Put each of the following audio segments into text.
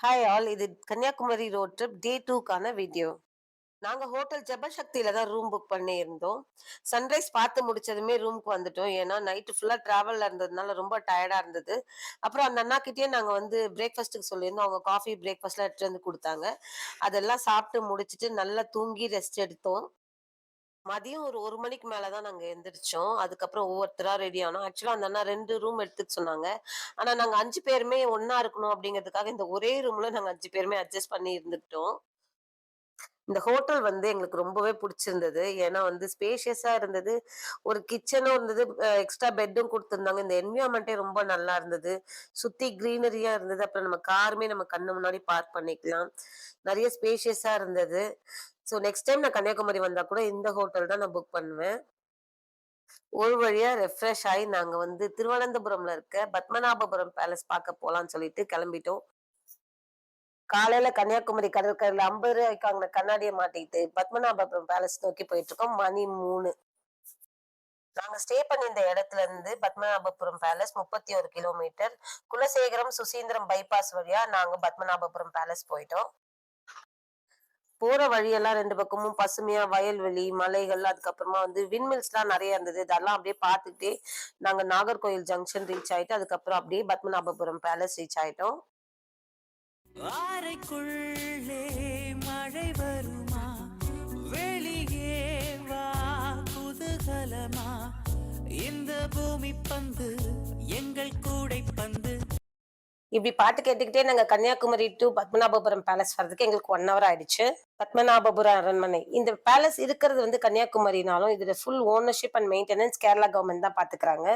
Hi all. இது Kanyakumari road trip டே 2க்கான video. நாங்க hotel ஜெபசக்தியில தான் ரூம் புக் பண்ணியிருந்தோம். சன்ரைஸ் பார்த்து முடிச்சதுமே ரூமுக்கு வந்துட்டோம். ஏன்னா நைட்டு ஃபுல்லா டிராவல்ல இருந்ததுனால ரொம்ப டயர்டா இருந்தது. அப்புறம் அந்த அண்ணாகிட்டயே நாங்க வந்து பிரேக்ஃபாஸ்ட்டுக்கு சொல்லியிருந்தோம். அவங்க காஃபி, பிரேக்ஃபாஸ்ட்லாம் எடுத்துட்டு வந்து குடுத்தாங்க. அதெல்லாம் சாப்பிட்டு முடிச்சுட்டு நல்லா தூங்கி ரெஸ்ட் எடுத்தோம். மதியம் ஒரு 1 மணிக்கு மேல தான் நாங்க எந்திரிச்சோம். அதுக்கப்புறம் ஒவ்வொருத்தரா ரெடி ஆனோம். ஆக்சுவலா அந்த அண்ணா 2 ரூம் எடுத்துக்க சொன்னாங்க. ஆனா நாங்க 5 பேருமே ஒண்ணா இருக்கணும் அப்படிங்கிறதுக்காக இந்த ஒரே ரூம்ல நாங்க 5 பேருமே அட்ஜஸ்ட் பண்ணி இருந்துக்கிட்டோம். இந்த ஹோட்டல் வந்து எங்களுக்கு ரொம்பவே புடிச்சிருந்தது. ஏன்னா வந்து ஸ்பேஷியஸா இருந்தது. ஒரு கிச்சனும் இருந்தது. எக்ஸ்ட்ரா பெட்டும் குடுத்திருந்தாங்க. இந்த என்வைரன்மென்ட்டே ரொம்ப நல்லா இருந்தது. சுத்தி கிரீனரியா இருந்தது. அப்புறம் நம்ம காருமே நம்ம கண்ணு முன்னாடி பார்க் பண்ணிக்கலாம். நெறைய ஸ்பேஷியஸா இருந்தது. ஸோ நெக்ஸ்ட் டைம் நான் கன்னியாகுமரி வந்தா கூட இந்த ஹோட்டல் தான் நான் புக் பண்ணுவேன். ஒரு வழியா ரெஃப்ரெஷ் ஆயி நாங்க வந்து திருவனந்தபுரம்ல இருக்க பத்மநாபபுரம் பேலஸ் பார்க்க போலான்னு சொல்லிட்டு கெளம்பிட்டோம். காலையில கன்னியாகுமரி கடற்கரையில ரூ. 50க்கு வாங்குன கண்ணாடிய மாட்டிக்கிட்டு பத்மநாபபுரம் பேலஸ் நோக்கி போயிட்டுருக்கோம். மணி 3. நாங்க ஸ்டே பண்ணியிருந்த இடத்துல இருந்து Padmanabhapuram palace 31 kilometre. Kulasekaram, Suchindram bypass வழியா நாங்க பத்மநாபபுரம் பேலஸ் போயிட்டோம். போற வழியெல்லாம் 2 பக்கமும் பசுமையா வயல்வெளி, மலைகள், அதுக்கப்புறமா வந்து விண்மில்ஸ்லாம் நெறைய இருந்தது. இதெல்லாம் அப்படியே பார்த்துக்கிட்டே நாங்க நாகர்கோயில் ஜங்ஷன் ரீச் ஆயிட்டு, அதுக்கப்புறம் அப்படியே பத்மநாபபுரம் பேலஸ் ரீச் ஆயிட்டோம். அறைக்குள்ளே மழை வருமா? வெளியே வா, குதூகலமா? இந்த பூமி பந்து எங்கள் கூடை பந்து. இப்படி பாட்டு கேட்டுக்கிட்டே நாங்க கன்னியாகுமரி டூ பத்மநாபபுரம் பேலஸ் வர்றதுக்கு எங்களுக்கு 1 ஹவர் ஆயிடுச்சு. பத்மநாபபுரம் அரண்மனை. இந்த பேலஸ் இருக்கிறது வந்து கன்னியாகுமரினாலும், இதோட full ownership and maintenance Kerala government தான் பாத்துக்கிறாங்க.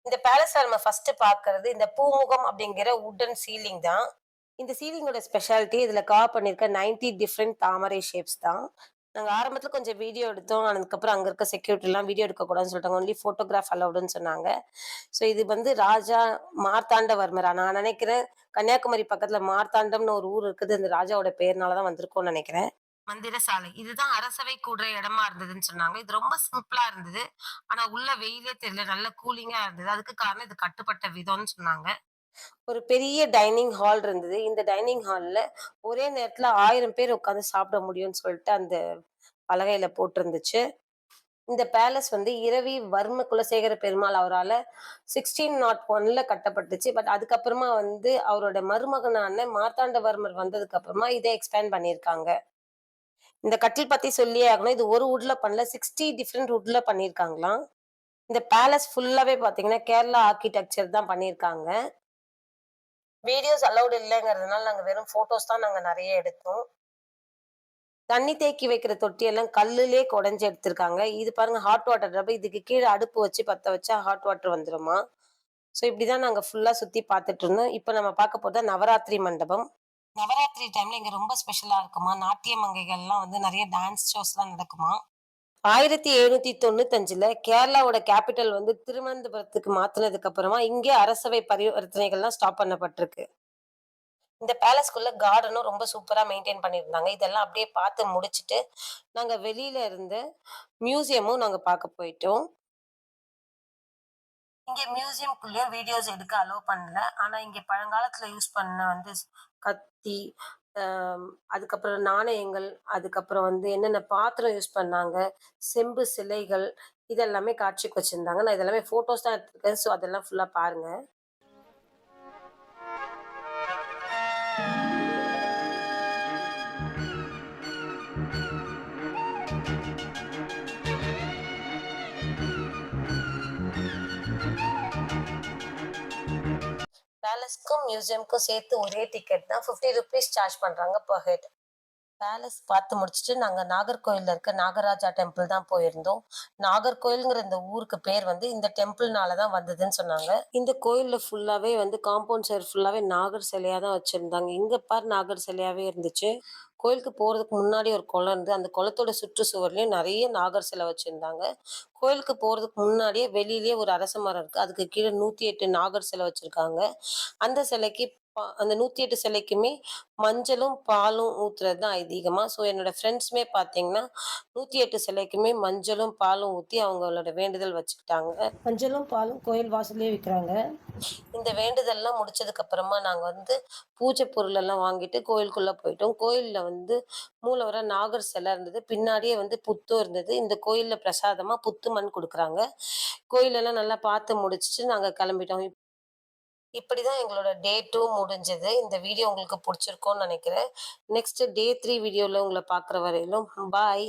இந்த பேலஸ்ல நம்ம ஃபர்ஸ்ட் பாக்குறது இந்த பூமுகம் அப்படிங்கிற வுட்டன் சீலிங் தான். இந்த சீலிங்கோட ஸ்பெஷாலிட்டி இதுல கவர் பண்ணிருக்க 90 டிஃபரெண்ட் தாமரை ஷேப்ஸ் தான். நாங்க ஆரம்பத்துல கொஞ்சம் வீடியோ எடுத்தோம். அதுக்கப்புறம் அங்க இருக்க செக்யூரிட்டி எல்லாம் வீடியோ எடுக்கக்கூடாதுன்னு சொல்லிட்டாங்க. ஒன்லி ஃபோட்டோகிராஃப் அலவுடுன்னு சொன்னாங்க. ஸோ இது வந்து ராஜா மார்த்தாண்டவர்மரா நான் நினைக்கிறேன் கன்னியாகுமரி பக்கத்துல மார்த்தாண்டம்னு ஒரு ஊர் இருக்குது. அந்த ராஜாவோட பேர்னால தான் வந்திருக்கும்னு நினைக்கிறேன். மந்திரசாலை. இதுதான் அரசவை கூடுற இடமா இருந்ததுன்னு சொன்னாங்க. இது ரொம்ப சிம்பிளா இருந்தது. ஆனா உள்ள வெயிலே தெரியல. நல்ல கூலிங்கா இருந்தது. அதுக்கு காரணம் இது கட்டுப்பட்ட விதம்னு சொன்னாங்க. ஒரு பெரிய டைனிங் ஹால் இருந்தது. இந்த டைனிங் ஹால்ல ஒரே நேரத்துல 1000 பேர் உட்கார்ந்து சாப்பிட முடியும்னு சொல்லிட்டு அந்த பலகையில போட்டிருந்துச்சு. இந்த பேலஸ் வந்து இரவி வர்ம குலசேகர பெருமாள் அவரால 1601ல கட்டப்பட்டுச்சு. பட் அதுக்கப்புறமா வந்து அவரோட மருமகனான மார்த்தாண்டவர்மர் வந்ததுக்கு அப்புறமா இத எக்ஸ்பேண்ட் பண்ணியிருக்காங்க. இந்த கட்டில் பத்தி சொல்லியே ஆகணும். இது ஒரு வுட்ல பண்ணல. 60 டிஃபரெண்ட் வுட்ல பண்ணியிருக்காங்களாம். இந்த பேலஸ் ஃபுல்லாவே பாத்தீங்கன்னா, கேரளா ஆர்க்கிடெக்சர் தான் பண்ணியிருக்காங்க. வீடியோஸ் அலவுட் இல்லங்கிறதுனால நாங்க வெறும் ஃபோட்டோஸ் தான் நாங்க நெறைய எடுத்தோம். தண்ணி தேக்கி வைக்கிற தொட்டி எல்லாம் கல்லுலயே கொடைஞ்சு எடுத்திருக்காங்க. இது பாருங்க ஹாட் வாட்டர் டப். இதுக்கு கீழ அடுப்பு வச்சு பத்த வச்சா ஹாட் வாட்டர் வந்துருமா. ஸோ இப்படிதான் நாங்க ஃபுல்லா சுத்தி பார்த்துட்டு இருந்தோம். இப்ப நம்ம பார்க்க போறது நவராத்திரி மண்டபம். நவராத்திரி டைம்ல இங்க ரொம்ப ஸ்பெஷலா இருக்குமா. நாட்டிய மங்கைகள்லாம் வந்து நெறைய டான்ஸ் ஷோஸ்லாம் நடக்குமா. 1795ல கேரளாவோட கேபிட்டல் வந்து திருவனந்தபுரத்துக்கு மாத்துனதுக்கு அப்புறமா இங்கே அரசவை பரிவர்த்தனைகள்லாம் ஸ்டாப் பண்ணப்பட்டிருக்கு. இந்த பேலஸ்க்குள்ள கார்டனும் ரொம்ப சூப்பரா மெயின்டெயின் பண்ணியிருந்தாங்க. இதெல்லாம் அப்படியே பார்த்து முடிச்சுட்டு, நாங்க வெளியில இருந்த மியூசியமும் நாங்க பார்க்க போயிட்டோம். இங்க மியூசியம்க்குள்ளயும் வீடியோஸ் எடுக்க அலோவ் பண்ணல. ஆனா இங்க பழங்காலத்துல யூஸ் பண்ண வந்து கத்தி, அ அதுக்கப்புறம் நாணயங்கள், அதுக்கப்புறம் வந்து என்னென்ன பாத்திரம் யூஸ் பண்ணாங்க, செம்பு சிலைகள் இதெல்லாமே காட்சிக்கு வச்சிருந்தாங்க. நான் இதெல்லாமே ஃபோட்டோஸ் தான் எடுத்திருக்கேன். ஸோ அதெல்லாம் ஃபுல்லா பாருங்க. பேலஸ்க்கும், மியூசியம்க்கும் சேர்த்து ஒரே டிக்கெட் தான். ₹50 சார்ஜ் பண்றாங்க பெர் ஹெட். பேலஸ் பார்த்து முடிச்சுட்டு நாங்க நாகர்கோயில்ல இருக்க நாகராஜா டெம்பிள் தான் போயிருந்தோம். நாகர்கோயில்ங்கிற இந்த ஊருக்கு பேர் வந்து இந்த டெம்பிள்னால தான் வந்ததுன்னு சொன்னாங்க. இந்த கோயில்ல ஃபுல்லாவே வந்து காம்பவுண்ட் சுவர் ஃபுல்லாவே நாகர் சிலையா தான் வச்சிருந்தாங்க. இங்க பாரு நாகர் சிலையாவே இருந்துச்சு. கோயிலுக்கு போறதுக்கு முன்னாடி ஒரு குளம் இருந்து, அந்த குளத்தோட சுற்றுச்சுவர்லயும் நெறைய நாகர் சிலை வச்சிருந்தாங்க. கோயிலுக்கு போறதுக்கு முன்னாடியே வெளியிலயே ஒரு அரச மரம் இருக்கு. அதுக்கு கீழ 108 நாகர் சிலை வச்சிருக்காங்க. அந்த சிலைக்கு அந்த 108 சிலைக்குமே மஞ்சளும், பாலும் ஊத்துறது தான் ஐதீகமா. ஸோ என்னோட ஃப்ரெண்ட்ஸுமே பார்த்தீங்கன்னா, 108 சிலைக்குமே மஞ்சளும், பாலும் ஊத்தி அவங்களோட வேண்டுதல் வச்சுக்கிட்டாங்க. மஞ்சளும், பாலும் கோயில் வாசல்லயே விக்கிறாங்க. இந்த வேண்டுதல்லாம் முடிச்சதுக்கு அப்புறமா நாங்க வந்து பூஜை பொருள் எல்லாம் வாங்கிட்டு கோயிலுக்குள்ள போயிட்டோம். கோயில்ல வந்து மூலவரா நாகர் சிலை இருந்தது. பின்னாடியே வந்து புத்தும் இருந்தது. இந்த கோயில்ல பிரசாதமா புத்து மண் குடுக்குறாங்க. கோயிலெல்லாம் நல்லா பார்த்து முடிச்சுட்டு நாங்க கிளம்பிட்டோம். இப்படிதான் எங்களோட டே 2 முடிஞ்சது. இந்த வீடியோ உங்களுக்கு புடிச்சிருக்கும்னு நெனைக்கிறேன். நெக்ஸ்ட் டே 3 வீடியோல உங்கள பார்க்குற வரையிலும் பாய்.